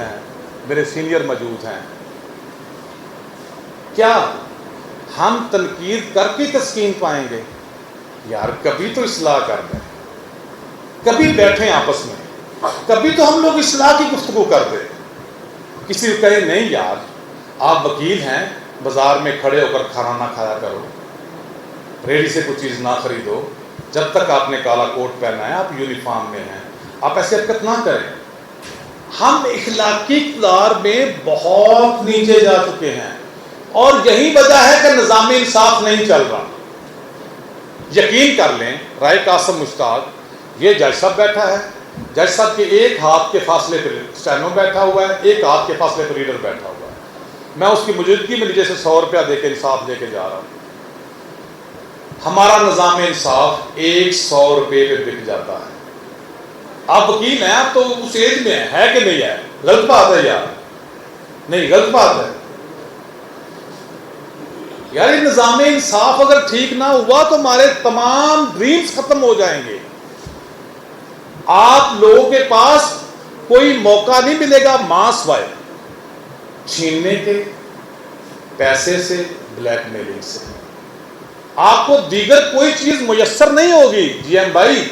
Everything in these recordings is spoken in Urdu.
ہیں, میرے سینئر موجود ہیں, کیا ہم تنقید کر کے تسکین پائیں گے؟ یار کبھی تو اصلاح کر دیں, کبھی بیٹھیں آپس میں, کبھی تو ہم لوگ اصلاح کی گفتگو کر دیں. کسی کو کہے نہیں یار آپ وکیل ہیں, بازار میں کھڑے ہو کر کھانا نہ کھایا کرو, ریڑھی سے کوئی چیز نہ خریدو, جب تک آپ نے کالا کوٹ پہنا ہے, آپ یونیفارم میں ہیں, آپ ایسے حرکت نہ کریں. ہم اخلاقی اقدار میں بہت نیچے جا چکے ہیں, اور یہی وجہ ہے کہ نظام انصاف نہیں چل رہا. یقین کر لیں رائے قاسم مشتاق, یہ جج صاحب بیٹھا ہے, جج صاحب کے ایک ہاتھ کے فاصلے پر اسٹینو بیٹھا ہوا ہے, ایک ہاتھ کے فاصلے پر ریڈر بیٹھا ہوا ہے. میں اس کی موجودگی میں نیچے سے 100 روپیہ دے کے انصاف لے کے جا رہا ہوں. ہمارا نظام انصاف 100 روپے پہ بک جاتا ہے. آپ وکیل ہیں, آپ تو اس ایج میں ہے کہ نہیں ہے؟ غلط بات ہے یار, نہیں غلط بات ہے یار. یہ نظام انصاف اگر ٹھیک نہ ہوا تو ہمارے تمام ڈریمز ختم ہو جائیں گے. آپ لوگوں کے پاس کوئی موقع نہیں ملے گا ماں سوائے چھیننے کے, پیسے سے, بلیک میلنگ سے. آپ کو دیگر کوئی چیز میسر نہیں ہوگی. جی ایم بھائی,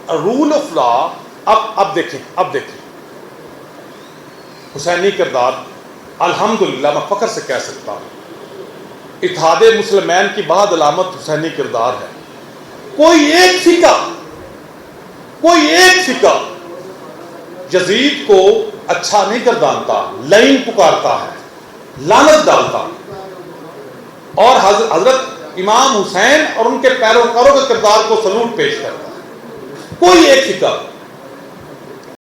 رول آف لا. اب دیکھیں حسینی کردار, الحمدللہ میں فخر سے کہہ سکتا ہوں, اتحاد مسلمین کی بہت علامت حسینی کردار ہے. کوئی ایک فقہ یزید کو اچھا نہیں گردانتا, لعین پکارتا ہے, لعنت ڈالتا, اور حضرت امام حسین اور ان کے پیروکاروں کے کردار کو سلوٹ پیش کرتا ہے. کوئی ایک فقہ